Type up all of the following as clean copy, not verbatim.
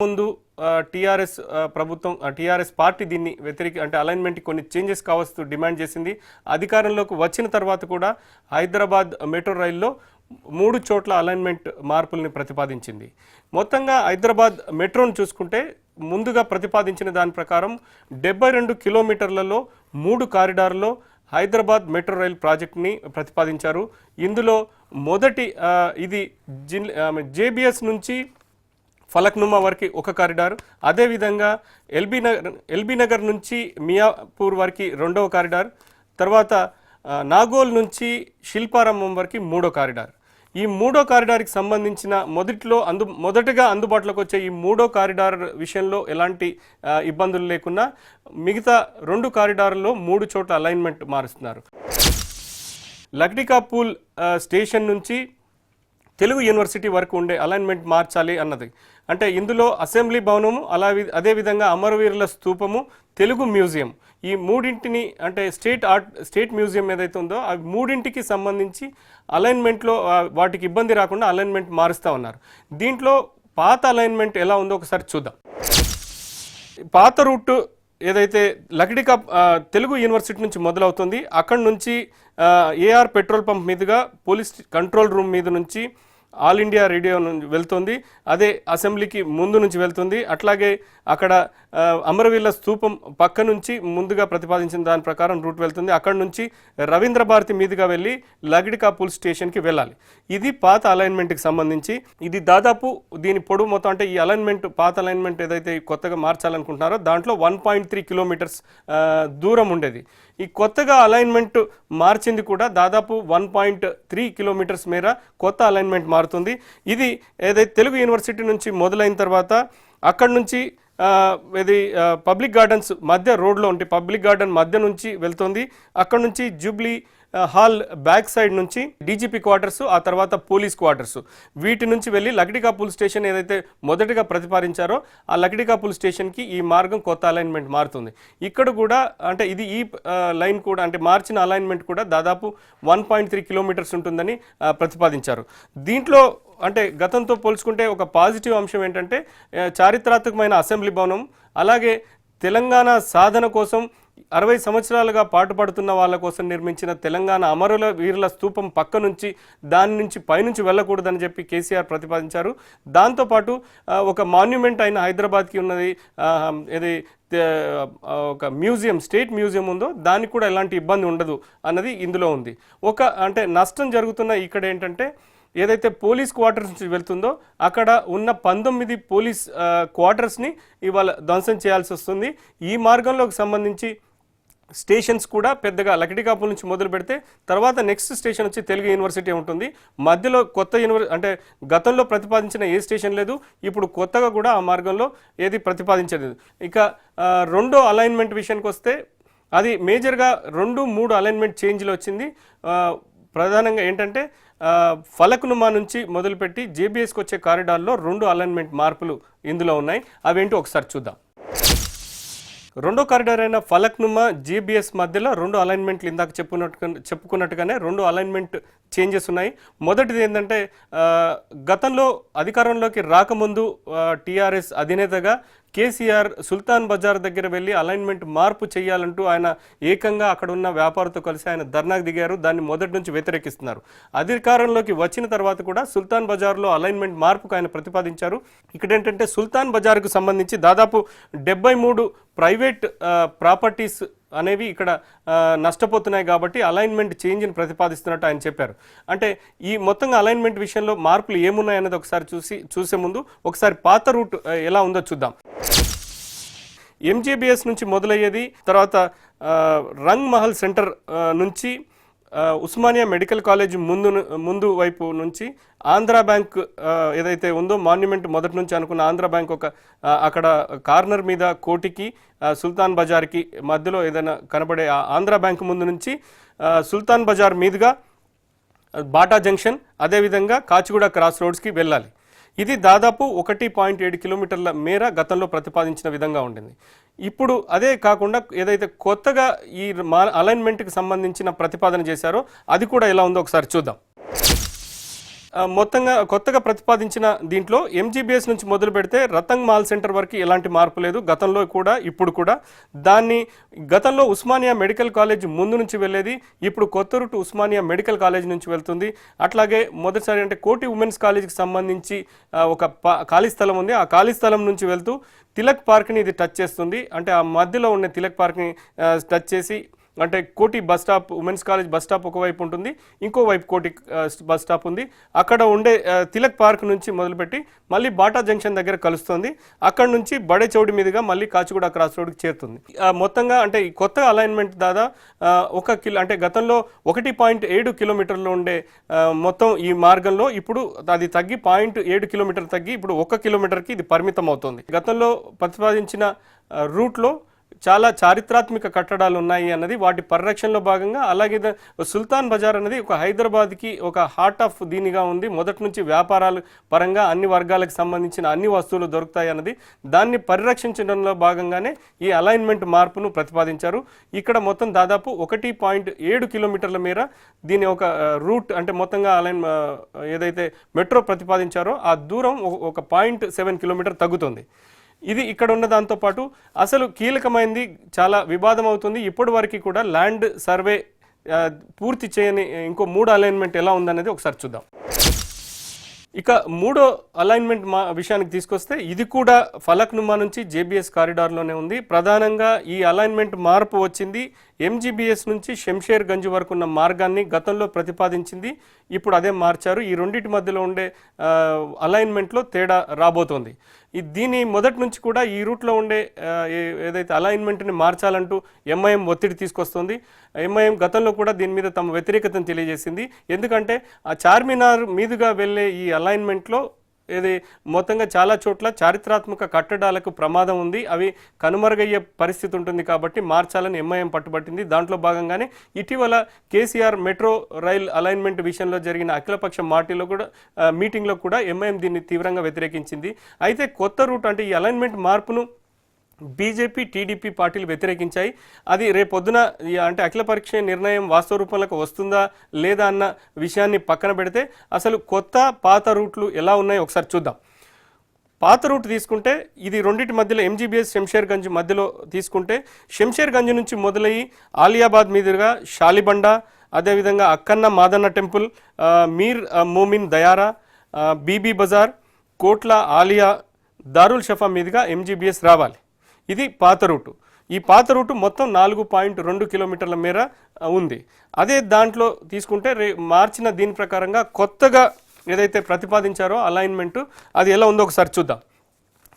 ముందు టీఆర్ఎస్ ప్రభుత్వం TRS party దీన్ని అంటే అలైన్మెంట్ కొన్ని చేంజెస్ కావస్తూ డిమాండ్ చేసింది. అధికారంలోకి వచ్చిన తర్వాత కూడా హైదరాబాద్ మెట్రో రైల్లో 3 చోట్ల అలైన్మెంట్ మార్పుల్ని ప్రతిపాదించింది. మొత్తంగా హైదరాబాద్ మెట్రోను చూసుకుంటే ముందుగా ప్రతిపాదించిన దాని ప్రకారం 72 కిలోమీటర్లలో 3 కారిడార్లో హైదరాబాద్ మెట్రో రైల్ ప్రాజెక్ట్ని ప్రతిపాదించారు. ఇందులో మొదటి ఇది జేబీఎస్ నుంచి ఫలక్నుమా వరకు ఒక కారిడార్, అదేవిధంగా ఎల్బీ నగర్ నుంచి మియాపూర్ వరకు 2వ కారిడార్, తర్వాత నాగోల్ నుంచి శిల్పారామం వరకు 3వ కారిడార్. ఈ 3వ కారిడార్కి సంబంధించిన మొదటగా అందుబాటులోకి వచ్చే ఈ 3వ కారిడార్ విషయంలో ఎలాంటి ఇబ్బందులు లేకున్నా మిగతా 2 కారిడార్లో 3 చోట్ల అలైన్మెంట్ మారుస్తున్నారు. లక్డికాపూల్ స్టేషన్ నుంచి తెలుగు యూనివర్సిటీ వరకు ఉండే అలైన్మెంట్ మార్చాలి అన్నది. అంటే ఇందులో అసెంబ్లీ భవనము, అదేవిధంగా అమరవీరుల స్తూపము, తెలుగు మ్యూజియం, ఈ మూడింటిని అంటే స్టేట్ మ్యూజియం ఏదైతే ఉందో ఆ మూడింటికి సంబంధించి అలైన్మెంట్లో వాటికి ఇబ్బంది రాకుండా అలైన్మెంట్ మారుస్తూ ఉన్నారు. దీంట్లో పాత అలైన్మెంట్ ఎలా ఉందో ఒకసారి చూద్దాం. పాత రూట్ ఏదైతే తెలుగు యూనివర్సిటీ నుంచి మొదలవుతుంది, అక్కడి నుంచి ఏఆర్ పెట్రోల్ పంప్ మీదుగా పోలీస్ కంట్రోల్ రూమ్ మీద నుంచి ఆల్ ఇండియా రేడియో వెళ్తుంది, అదే అసెంబ్లీకి ముందు నుంచి వెళ్తుంది. అట్లాగే అక్కడ అమరవీరుల స్తూపం పక్క నుంచి ముందుగా ప్రతిపాదించిన దాని ప్రకారం రూట్ వెళ్తుంది. అక్కడ నుంచి రవీంద్ర భారతి మీదుగా వెళ్ళి లక్డికాపూల్ స్టేషన్కి వెళ్ళాలి. ఇది పాత అలైన్మెంట్కి సంబంధించి. ఇది దాదాపు దీని పొడవు మొత్తం అంటే ఈ అలైన్మెంట్ పాత అలైన్మెంట్ ఏదైతే కొత్తగా మార్చాలనుకుంటున్నారో దాంట్లో 1.3 కిలోమీటర్స్ దూరం ఉండేది. ఈ కొత్తగా అలైన్మెంట్ మార్చింది కూడా దాదాపు 1.3 కిలోమీటర్స్ మేర కొత్త అలైన్మెంట్ మారుతుంది. ఇది ఏదైతే తెలుగు యూనివర్సిటీ నుంచి మొదలైన తర్వాత అక్కడి నుంచి ఇది పబ్లిక్ గార్డెన్స్ మధ్య రోడ్లో ఉంటే పబ్లిక్ గార్డెన్ మధ్య నుంచి వెళ్తుంది. అక్కడ నుంచి జూబ్లీ హాల్ బ్యాక్ సైడ్ నుంచి డీజీపీ క్వార్టర్స్, ఆ తర్వాత పోలీస్ క్వార్టర్స్, వీటి నుంచి వెళ్ళి లక్డికాపూల్ స్టేషన్ ఏదైతే మొదటిగా ప్రతిపాదించారో ఆ లక్డికాపూల్ స్టేషన్కి ఈ మార్గం కొత్త అలైన్మెంట్ మారుతుంది. ఇక్కడ కూడా అంటే ఇది ఈ లైన్ కూడా అంటే మార్చిన అలైన్మెంట్ కూడా దాదాపు 1.3 కిలోమీటర్స్ ఉంటుందని ప్రతిపాదించారు. దీంట్లో అంటే గతంతో పోల్చుకుంటే ఒక పాజిటివ్ అంశం ఏంటంటే చారిత్రాత్మకమైన అసెంబ్లీ భవనం, అలాగే తెలంగాణ సాధన కోసం 60 సంవత్సరాలుగా పాటుపడుతున్న వాళ్ళ కోసం నిర్మించిన తెలంగాణ అమరుల వీరుల స్తూపం పక్క నుంచి దాని నుంచి పైనుంచి వెళ్ళకూడదని చెప్పి కేసీఆర్ ప్రతిపాదించారు. దాంతోపాటు ఒక మాన్యుమెంట్ అయిన హైదరాబాద్కి ఉన్నది ఇది ఒక మ్యూజియం, స్టేట్ మ్యూజియం ఉందో దానికి కూడా ఎలాంటి ఇబ్బంది ఉండదు అన్నది ఇందులో ఉంది. అంటే నష్టం జరుగుతున్న ఇక్కడ ఏంటంటే ఏదైతే పోలీస్ క్వార్టర్స్ నుంచి వెళ్తుందో అక్కడ ఉన్న 19 పోలీస్ క్వార్టర్స్ని ఇవాళ ధ్వంసం చేయాల్సి వస్తుంది. ఈ మార్గంలోకి సంబంధించి స్టేషన్స్ కూడా పెద్దగా లక్డికాపూల్ నుంచి మొదలు పెడితే తర్వాత నెక్స్ట్ స్టేషన్ వచ్చి తెలుగు యూనివర్సిటీ ఉంటుంది. మధ్యలో కొత్త అంటే గతంలో ప్రతిపాదించిన ఏ స్టేషన్ లేదు, ఇప్పుడు కొత్తగా కూడా ఆ మార్గంలో ఏది ప్రతిపాదించలేదు. ఇక 2వ అలైన్మెంట్ విషయానికి వస్తే అది మేజర్గా 2-3 అలైన్మెంట్ చేంజ్లు వచ్చింది. ప్రధానంగా ఏంటంటే ఫలక్నుమా నుంచి మొదలుపెట్టి జేబీఎస్కి వచ్చే కారిడార్లో 2 అలైన్మెంట్ మార్పులు ఇందులో ఉన్నాయి. అవేంటో ఒకసారి చూద్దాం. 2వ కారిడార్ అయిన ఫలక్నుమా జేబీఎస్ మధ్యలో 2 అలైన్మెంట్లు ఇందాక చెప్పుకున్నట్టుగానే 2 అలైన్మెంట్ చేంజెస్ ఉన్నాయి. మొదటిది ఏంటంటే గతంలో అధికారంలోకి రాకముందు టీఆర్ఎస్ అధినేతగా కేసీఆర్ సుల్తాన్ బజార్ దగ్గర వెళ్ళి అలైన్మెంట్ మార్పు చేయాలంటూ ఆయన ఏకంగా అక్కడ ఉన్న వ్యాపారులతో కలిసి ఆయన ధర్నాకు దిగారు. దాన్ని మొదటి నుంచి వ్యతిరేకిస్తున్నారు. అధికారంలోకి వచ్చిన తర్వాత కూడా సుల్తాన్ బజార్లో అలైన్మెంట్ మార్పుకు ఆయన ప్రతిపాదించారు. ఇక్కడ ఏంటంటే సుల్తాన్ బజార్కు సంబంధించి దాదాపు 73 ప్రైవేట్ ప్రాపర్టీస్ అనేవి ఇక్కడ నష్టపోతున్నాయి కాబట్టి అలైన్మెంట్ చేంజ్ని ప్రతిపాదిస్తున్నట్టు ఆయన చెప్పారు. అంటే ఈ మొత్తంగా అలైన్మెంట్ విషయంలో మార్పులు ఏమున్నాయన్నది ఒకసారి చూసే ముందు ఒకసారి పాత రూట్ ఎలా ఉందో చూద్దాం. ఎంజేబీఎస్ నుంచి మొదలయ్యేది, తర్వాత రంగ్ మహల్ సెంటర్ నుంచి ఉస్మానియా మెడికల్ కాలేజ్ ముందు వైపు నుంచి ఆంధ్రా బ్యాంక్ ఏదైతే ఉందో మాన్యుమెంట్ మొదటి నుంచి అనుకున్న ఆంధ్రా బ్యాంక్ అక్కడ కార్నర్ మీద కోటికి సుల్తాన్ బజార్కి మధ్యలో ఏదైనా కనబడే ఆంధ్రా బ్యాంక్ ముందు నుంచి సుల్తాన్ బజార్ మీదుగా బాటా జంక్షన్, అదేవిధంగా కాచిగూడ క్రాస్ రోడ్స్కి వెళ్ళాలి. ఇది దాదాపు 1.7 కిలోమీటర్ల మేర గతంలో ప్రతిపాదించిన విధంగా ఉండింది. ఇప్పుడు అదే కాకుండా ఏదైతే కొత్తగా ఈ అలైన్మెంట్కి సంబంధించిన ప్రతిపాదన చేశారో అది కూడా ఎలా ఉందో ఒకసారి చూద్దాం. మొత్తంగా కొత్తగా ప్రతిపాదించిన దీంట్లో ఎంజీబీఎస్ నుంచి మొదలు పెడితే రతంగ్ మాల్ సెంటర్ వరకు ఎలాంటి మార్పు లేదు, గతంలో కూడా ఇప్పుడు కూడా. దాన్ని గతంలో ఉస్మానియా మెడికల్ కాలేజ్ ముందు నుంచి వెళ్ళేది, ఇప్పుడు కొత్త రూట్ ఉస్మానియా మెడికల్ కాలేజ్ నుంచి వెళ్తుంది. అట్లాగే మొదటిసారి అంటే కోటి ఉమెన్స్ కాలేజ్కి సంబంధించి ఒక ఖాళీ స్థలం ఉంది, ఆ ఖాళీ స్థలం నుంచి వెళ్తూ తిలక్ పార్క్ని ఇది టచ్ చేస్తుంది. అంటే ఆ మధ్యలో ఉన్న తిలక్ పార్క్ని టచ్ చేసి అంటే కోటి bus stop, women's college bus stop ఒకవైపు ఉంటుంది, ఇంకోవైపు కోటి బస్ స్టాప్ ఉంది. అక్కడ ఉండే తిలక్ పార్క్ నుంచి మొదలుపెట్టి మళ్ళీ బాటా జంక్షన్ దగ్గర కలుస్తుంది. అక్కడ నుంచి బడే చౌడి మీదుగా మళ్ళీ కాచిగూడ క్రాస్ రోడ్కి చేరుతుంది. మొత్తంగా అంటే ఈ కొత్త అలైన్మెంట్ అంటే గతంలో 1.7 కిలోమీటర్లు ఉండే మొత్తం ఈ మార్గంలో ఇప్పుడు అది తగ్గి 0.7 కిలోమీటర్ తగ్గి ఇప్పుడు 1 కిలోమీటర్కి ఇది పరిమితం అవుతుంది. గతంలో ప్రతిపాదించిన రూట్లో చాలా చారిత్రాత్మక కట్టడాలు ఉన్నాయి అన్నది వాటి పరిరక్షణలో భాగంగా. అలాగే సుల్తాన్ బజార్ అనేది ఒక హైదరాబాద్కి ఒక హార్ట్ ఆఫ్ దీనిగా ఉంది. మొదటి నుంచి వ్యాపారాల పరంగా అన్ని వర్గాలకు సంబంధించిన అన్ని వస్తువులు దొరుకుతాయి అన్నది, దాన్ని పరిరక్షించడంలో భాగంగానే ఈ అలైన్మెంట్ మార్పును ప్రతిపాదించారు. ఇక్కడ మొత్తం దాదాపు 1.7 కిలోమీటర్ల మేర దీని ఒక రూట్ అంటే మొత్తంగా ఏదైతే మెట్రో ప్రతిపాదించారో ఆ దూరం ఒక 0.7 కిలోమీటర్ తగ్గుతుంది. ఇది ఇక్కడ ఉన్న దాంతోపాటు అసలు కీలకమైనది చాలా వివాదం అవుతుంది. ఇప్పటి వరకు కూడా ల్యాండ్ సర్వే పూర్తి చేయని ఇంకో 3 అలైన్మెంట్ ఎలా ఉందనేది ఒకసారి చూద్దాం. ఇక మూడో అలైన్మెంట్ విషయానికి తీసుకొస్తే ఇది కూడా ఫలక్నుమా నుంచి జేబీఎస్ కారిడార్లోనే ఉంది. ప్రధానంగా ఈ అలైన్మెంట్ మార్పు వచ్చింది ఎంజీబీఎస్ నుంచి శంషేర్ గంజ్ వరకు ఉన్న మార్గాన్ని గతంలో ప్రతిపాదించింది, ఇప్పుడు అదే మార్చారు. ఈ రెండింటి మధ్యలో ఉండే అలైన్మెంట్లో తేడా రాబోతోంది. దీని మొదటి నుంచి కూడా ఈ రూట్లో ఉండే ఏదైతే అలైన్మెంట్ని మార్చాలంటూ ఎంఐఎం ఒత్తిడి తీసుకొస్తుంది. ఎంఐఎం గతంలో కూడా దీని మీద తమ వ్యతిరేకతను తెలియజేసింది. ఎందుకంటే ఆ చార్మినార్ మీదుగా వెళ్ళే ఈ అలైన్మెంట్లో ఇది మొత్తంగా చాలా చోట్ల చారిత్రాత్మక కట్టడాలకు ప్రమాదం ఉంది, అవి కనుమరుగయ్యే పరిస్థితి ఉంటుంది కాబట్టి మార్చాలని ఎంఐఎం పట్టుబట్టింది. దాంట్లో భాగంగానే ఇటీవల కేసీఆర్ మెట్రో రైల్ అలైన్మెంట్ విషయంలో జరిగిన అఖిలపక్ష మీటింగ్లో కూడా ఎంఐఎం దీన్ని తీవ్రంగా వ్యతిరేకించింది. అయితే కొత్త రూట్ అంటే ఈ అలైన్మెంట్ మార్పును బీజేపీ, టీడీపీ పార్టీలు వ్యతిరేకించాయి. అది రేపొద్దున అంటే అఖిల పరీక్ష నిర్ణయం వాస్తవ రూపంలోకి వస్తుందా లేదా అన్న విషయాన్ని పక్కన పెడితే అసలు కొత్త పాత రూట్లు ఎలా ఉన్నాయో ఒకసారి చూద్దాం. పాత రూట్ తీసుకుంటే ఇది రెండింటి మధ్యలో ఎంజీబీఎస్ శంషేర్ గంజ్ మధ్యలో తీసుకుంటే శంషేర్ గంజ్ నుంచి మొదలయ్యి ఆలియాబాద్ మీదుగా షాలిబండ, అదేవిధంగా అక్కన్న మాదన్న టెంపుల్, మీర్ మోమిన్ దయారా, బీబీ బజార్, కోట్ల ఆలియా, దారుల్ షఫా మీదుగా ఎంజీబీఎస్ రావాలి. ఇది పాత రూటు. ఈ పాత రూటు మొత్తం 4.2 కిలోమీటర్ల మేర ఉంది. అదే దాంట్లో తీసుకుంటే మార్చిన దీని ప్రకారంగా కొత్తగా ఏదైతే ప్రతిపాదించారో అలైన్మెంటు అది ఎలా ఉందో ఒకసారి చూద్దాం.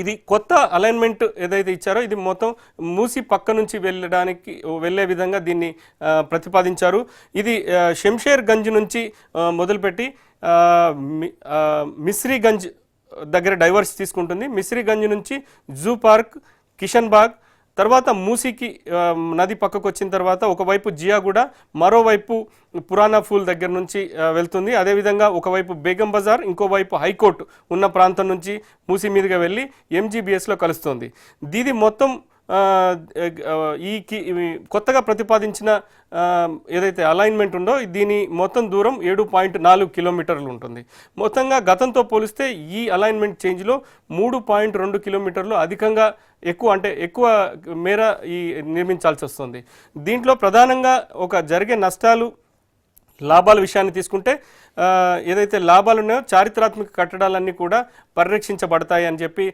ఇది కొత్త అలైన్మెంట్ ఏదైతే ఇచ్చారో ఇది మొత్తం మూసి పక్క నుంచి వెళ్ళే విధంగా దీన్ని ప్రతిపాదించారు. ఇది శంషేర్ గంజ్ నుంచి మొదలుపెట్టి మిస్రీగంజ్ దగ్గర డైవర్స్ తీసుకుంటుంది. మిస్రీగంజ్ నుంచి జూ పార్క్, కిషన్ బాగ్, తర్వాత మూసీకి నది పక్కకు వచ్చిన తర్వాత ఒకవైపు జియాగూడ, మరోవైపు పురాణా ఫూల్ దగ్గర నుంచి వెళ్తుంది. అదేవిధంగా ఒకవైపు బేగం బజార్, ఇంకోవైపు హైకోర్టు ఉన్న ప్రాంతం నుంచి మూసీ మీదుగా వెళ్ళి ఎంజీబీఎస్లో కలుస్తుంది. దీది మొత్తం ఈ కొత్తగా ప్రతిపాదించిన ఏదైతే అలైన్మెంట్ ఉందో దీని మొత్తం దూరం 7.4 కిలోమీటర్లు ఉంటుంది. మొత్తంగా గతంతో పోలిస్తే ఈ అలైన్మెంట్ చేంజ్లో 3.2 కిలోమీటర్లు అధికంగా ఎక్కువ మేర నిర్మించాల్సి వస్తుంది. దీంట్లో ప్రధానంగా జరిగే నష్టాలు లాభాల విషయాన్ని తీసుకుంటే ఏదైతే లాభాలు ఉన్నాయో చారిత్రాత్మక కట్టడాలన్నీ కూడా పరిరక్షించబడతాయి అని చెప్పి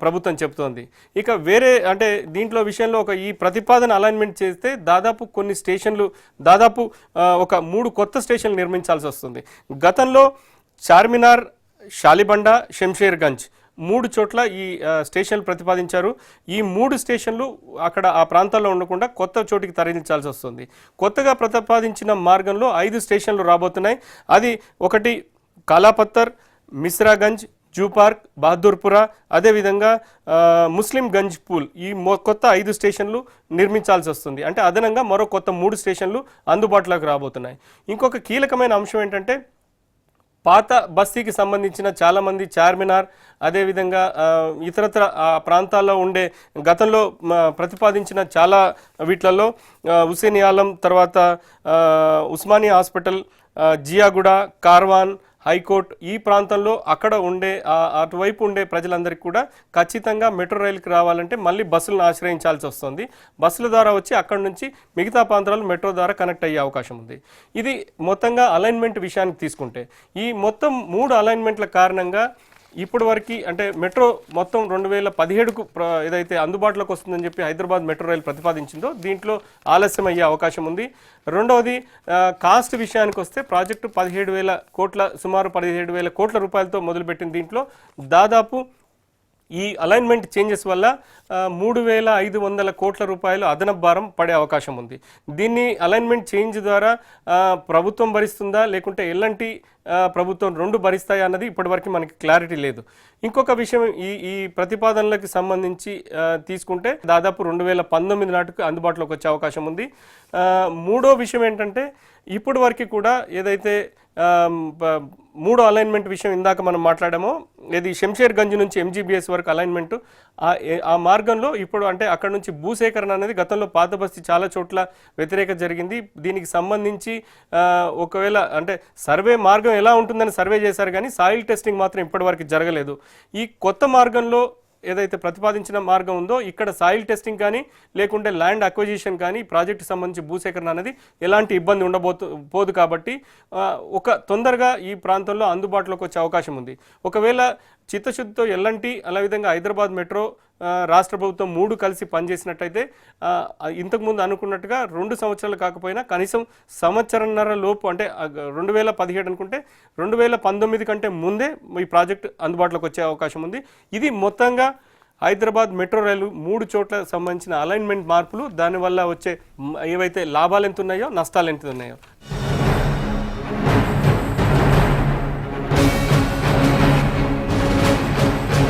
ప్రభుత్వం చెబుతోంది. ఇక వేరే అంటే దీంట్లో విషయంలో ఈ ప్రతిపాదన అలైన్మెంట్ చేస్తే దాదాపు కొన్ని స్టేషన్లు ఒక 3 కొత్త స్టేషన్లు నిర్మించాల్సి వస్తుంది. గతంలో చార్మినార్, షాలిబండ, శంషేర్ గంజ్ 3 చోట్ల ఈ స్టేషన్లు ప్రతిపాదించారు. ఈ 3 స్టేషన్లు అక్కడ ఆ ప్రాంతాల్లో ఉండకుండా కొత్త చోటికి తరలించాల్సి వస్తుంది. కొత్తగా ప్రతిపాదించిన మార్గంలో 5 స్టేషన్లు రాబోతున్నాయి. అది ఒకటి కాలాపత్తర్, మిశ్రాగంజ్, జూ పార్క్, బహదూర్పురా, అదేవిధంగా ముస్లిం గంజ్ పూల్. ఈ కొత్త 5 స్టేషన్లు నిర్మించాల్సి వస్తుంది. అంటే అదనంగా మరో కొత్త 3 స్టేషన్లు అందుబాటులోకి రాబోతున్నాయి. ఇంకొక కీలకమైన అంశం ఏంటంటే పాత బస్తీకి సంబంధించిన చాలామంది చార్మినార్, అదేవిధంగా ఇతరత్ర ప్రాంతాల్లో ఉండే గతంలో ప్రతిపాదించిన చాలా వీటిలలో హుసేన్ ఆలం, తర్వాత ఉస్మానియా హాస్పిటల్, జియాగూడ, కార్వాన్, హైకోర్టు ఈ ప్రాంతంలో అక్కడ ఉండే అటువైపు ఉండే ప్రజలందరికీ కూడా ఖచ్చితంగా మెట్రో రైలుకి రావాలంటే మళ్ళీ బస్సులను ఆశ్రయించాల్సి వస్తుంది. బస్సుల ద్వారా వచ్చి అక్కడ నుంచి మిగతా ప్రాంతాలు మెట్రో ద్వారా కనెక్ట్ అయ్యే అవకాశం ఉంది. ఇది మొత్తంగా అలైన్మెంట్ విషయానికి తీసుకుంటే ఈ మొత్తం 3 అలైన్మెంట్ల కారణంగా ఇప్పటి వరకు అంటే మెట్రో మొత్తం 2017కు ఏదైతే అందుబాటులోకి వస్తుందని చెప్పి హైదరాబాద్ మెట్రో రైలు ప్రతిపాదించిందో దీంట్లో ఆలస్యం అయ్యే అవకాశం ఉంది. రెండవది కాస్ట్ విషయానికి వస్తే ప్రాజెక్టు 17,000 కోట్ల సుమారు 17,000 కోట్ల రూపాయలతో మొదలుపెట్టిన దీంట్లో దాదాపు ఈ అలైన్మెంట్ చేంజెస్ వల్ల 3,500 కోట్ల రూపాయలు అదనపు భారం పడే అవకాశం ఉంది. దీన్ని అలైన్మెంట్ చేంజ్ ద్వారా ప్రభుత్వం భరిస్తుందా లేకుంటే ఎల్ఎన్టీ ప్రభుత్వం 2 భరిస్తాయా అన్నది ఇప్పటివరకు మనకి క్లారిటీ లేదు. ఇంకొక విషయం ఈ ప్రతిపాదనలకు సంబంధించి తీసుకుంటే దాదాపు 2019 నాటికి అందుబాటులోకి వచ్చే అవకాశం ఉంది. మూడో విషయం ఏంటంటే ఇప్పటి వరకు కూడా ఏదైతే 3 అలైన్మెంట్ విషయం ఇందాక మనం మాట్లాడామో ఇది శంషేర్గంజ్ నుంచి ఎంజీబీఎస్ వరకు అలైన్మెంట్ ఆ మార్గంలో ఇప్పుడు అంటే అక్కడ నుంచి భూసేకరణ అనేది గతంలో పాత బస్తీ చాలా చోట్ల వ్యతిరేకత జరిగింది. దీనికి సంబంధించి ఒకవేళ అంటే సర్వే మార్గం ఎలా ఉంటుందని సర్వే చేశారు కానీ సాయిల్ టెస్టింగ్ మాత్రం ఇప్పటివరకు జరగలేదు. ఈ కొత్త మార్గంలో ఏదైతే ప్రతిపాదించిన మార్గం ఉందో ఇక్కడ సాయిల్ టెస్టింగ్ కానీ లేకుంటే ల్యాండ్ అక్విజిషన్ కానీ ప్రాజెక్టు సంబంధించి భూసేకరణ అనేది ఎలాంటి ఇబ్బంది పోదు కాబట్టి తొందరగా ఈ ప్రాంతంలో అందుబాటులోకి వచ్చే అవకాశం ఉంది. ఒకవేళ చిత్తశుద్ధితో ఎల్ఎన్టీ అలా విధంగా హైదరాబాద్ మెట్రో రాష్ట్ర ప్రభుత్వం 3 కలిసి పనిచేసినట్టయితే ఇంతకుముందు అనుకున్నట్టుగా 2 సంవత్సరాలు కాకపోయినా కనీసం సంవత్సరంన్నర లోపు అంటే 2017 అనుకుంటే 2019 కంటే ముందే ఈ ప్రాజెక్ట్ అందుబాటులోకి వచ్చే అవకాశం ఉంది. ఇది మొత్తంగా హైదరాబాద్ మెట్రో రైలు 3 చోట్ల సంబంధించిన అలైన్మెంట్ మార్పులు, దానివల్ల వచ్చే ఏవైతే లాభాలు ఎంత ఉన్నాయో నష్టాలు ఎంత ఉన్నాయో